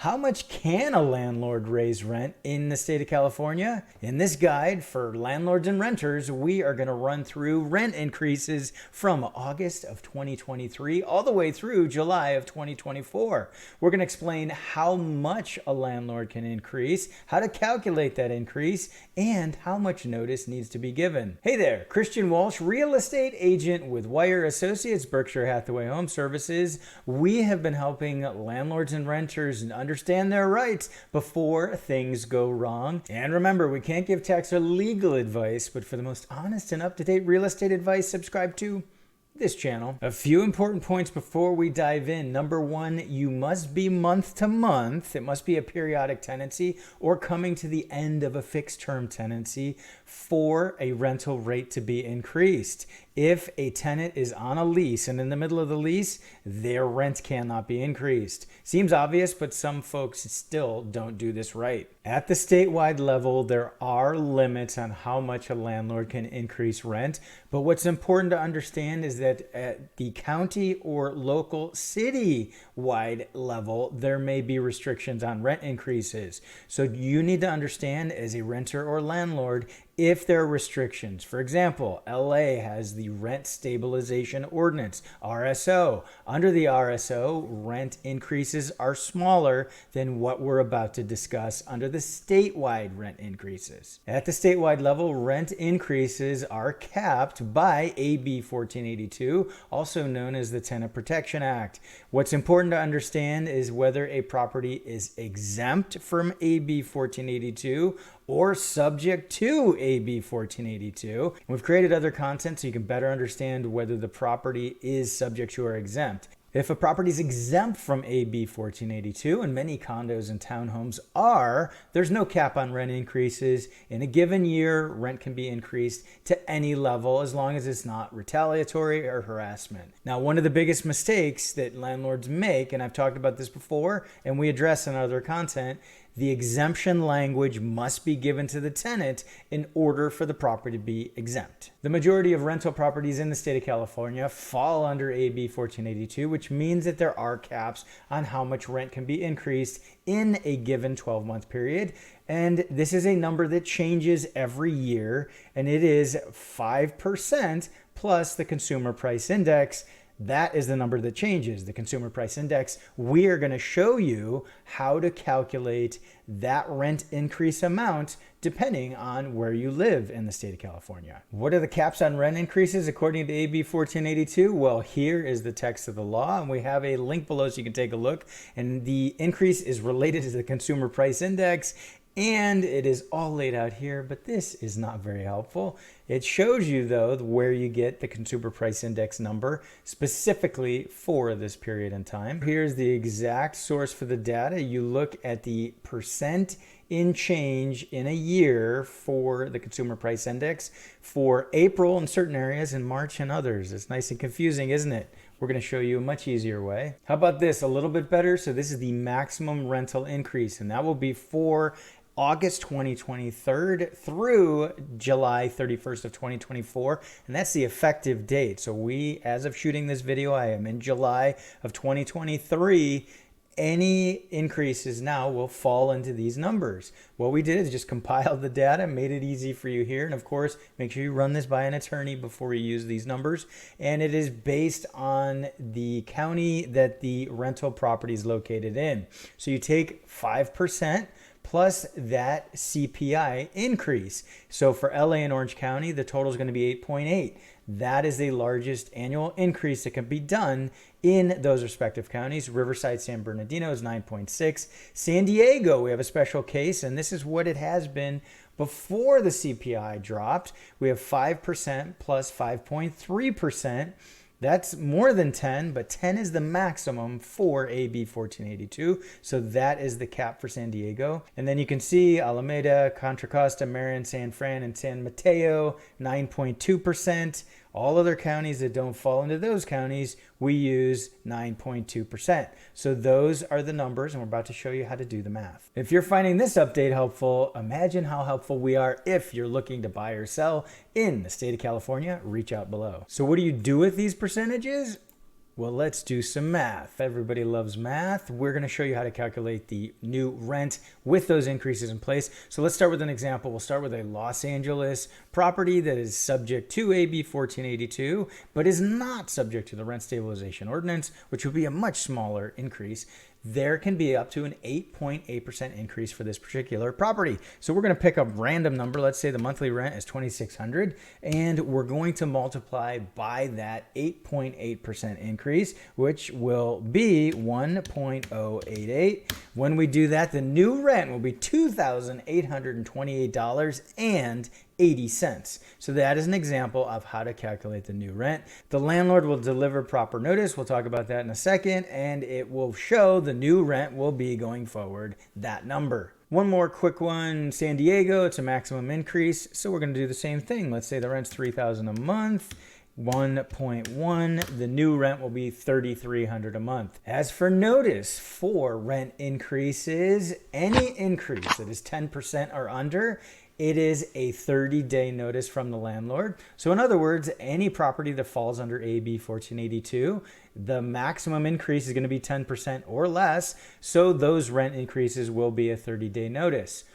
How much can a landlord raise rent in the state of California? In this guide for landlords and renters, we are going to run through rent increases from August of 2023 all the way through July of 2024. We're going to explain how much a landlord can increase, how to calculate that increase, and how much notice needs to be given. Hey there, Christian Walsh, real estate agent with Wire Associates, Berkshire Hathaway Home Services. We have been helping landlords and renters understand their rights before things go wrong. And remember, we can't give tax or legal advice, but for the most honest and up-to-date real estate advice, subscribe to this channel. A few important points before we dive in. Number one, you must be month to month. It must be a periodic tenancy or coming to the end of a fixed term tenancy for a rental rate to be increased. If a tenant is on a lease and in the middle of the lease, their rent cannot be increased. Seems obvious, but some folks still don't do this right. At the statewide level, there are limits on how much a landlord can increase rent, but what's important to understand is that at the county or local city-wide level, there may be restrictions on rent increases. So you need to understand as a renter or landlord if there are restrictions. For example, LA has the Rent Stabilization Ordinance, RSO. Under the RSO, rent increases are smaller than what we're about to discuss under the statewide rent increases. At the statewide level, rent increases are capped by AB 1482, also known as the Tenant Protection Act. What's important to understand is whether a property is exempt from AB 1482 or subject to AB 1482. We've created other content so you can better understand whether the property is subject to or exempt. If a property is exempt from AB 1482, and many condos and townhomes are, there's no cap on rent increases. In a given year, rent can be increased to any level as long as it's not retaliatory or harassment. Now, one of the biggest mistakes that landlords make, and I've talked about this before, and we address in other content, the exemption language must be given to the tenant in order for the property to be exempt. The majority of rental properties in the state of California fall under AB 1482, which means that there are caps on how much rent can be increased in a given 12-month period. And this is a number that changes every year, and it is 5% plus the consumer price index. That is the number that changes, the consumer price index. We are going to show you how to calculate that rent increase amount depending on where you live in the state of California. What are the caps on rent increases according to AB 1482? Well, here is the text of the law, and we have a link below so you can take a look. And the increase is related to the consumer price index, and it is all laid out here, but this is not very helpful. It shows you, though, where you get the consumer price index number specifically for this period in time. Here's the exact source for the data. You look at the percent in change in a year for the consumer price index for April in certain areas and March in others. It's nice and confusing, isn't it? We're going to show you a much easier way. How about this? A little bit better. So this is the maximum rental increase, and that will be for August 2023 through July 31st of 2024, and that's the effective date. So we, as of shooting this video, I am in July of 2023. Any increases now will fall into these numbers. What we did is just compiled the data, made it easy for you here. And of course, make sure you run this by an attorney before you use these numbers. And it is based on the county that the rental property is located in. So you take 5% plus that CPI increase. So for LA and Orange County, the total is going to be 8.8. That is the largest annual increase that can be done in those respective counties. Riverside, San Bernardino is 9.6. San Diego, we have a special case, and this is what it has been before the CPI dropped. We have 5% plus 5.3%. That's more than 10, but 10 is the maximum for AB 1482. So that is the cap for San Diego. And then you can see Alameda, Contra Costa, Marin, San Fran, and San Mateo, 9.2%. All other counties that don't fall into those counties, we use 9.2%. So those are the numbers, and we're about to show you how to do the math. If you're finding this update helpful, imagine how helpful we are if you're looking to buy or sell in the state of California. Reach out below. So what do you do with these percentages? Well, let's do some math. Everybody loves math. We're going to show you how to calculate the new rent with those increases in place. So let's start with an example. We'll start with a Los Angeles property that is subject to AB 1482, but is not subject to the rent stabilization ordinance, which would be a much smaller increase. There can be up to an 8.8% increase for this particular property. So we're going to pick a random number. Let's say the monthly rent is $2,600, and we're going to multiply by that 8.8% increase, which will be 1.088. When we do that, the new rent will be $2,828.80. So that is an example of how to calculate the new rent. The landlord will deliver proper notice. We'll talk about that in a second, and it will show the new rent will be going forward that number. One more quick one, San Diego, it's a maximum increase. So we're going to do the same thing. Let's say the rent's $3,000 a month. 1.1, the new rent will be $3,300 a month. As for notice for rent increases, any increase that is 10% or under, it is a 30-day notice from the landlord. So in other words, any property that falls under AB 1482, the maximum increase is going to be 10% or less. So those rent increases will be a 30-day notice.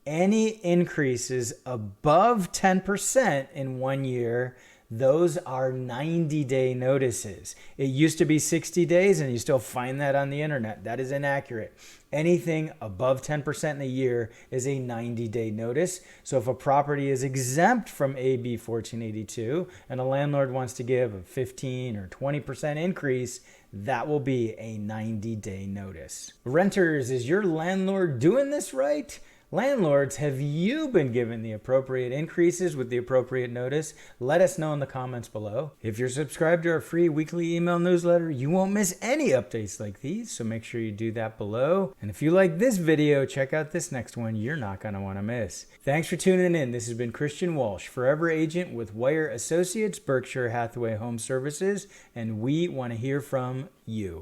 Any increases above 10% in 1 year, those are 90-day notices. It used to be 60 days, and you still find that on the internet. That is inaccurate. Anything above 10% in a year is a 90-day notice. So if a property is exempt from AB 1482 and a landlord wants to give a 15 or 20% increase, that will be a 90-day notice. Renters, is your landlord doing this right? Landlords, have you been given the appropriate increases with the appropriate notice? Let us know in the comments below. If you're subscribed to our free weekly email newsletter, you won't miss any updates like these, so make sure you do that below. And if you like this video, check out this next one you're not going to want to miss. Thanks for tuning in. This has been Christian Walsh, Forever Agent with Wire Associates, Berkshire Hathaway Home Services, and we want to hear from you.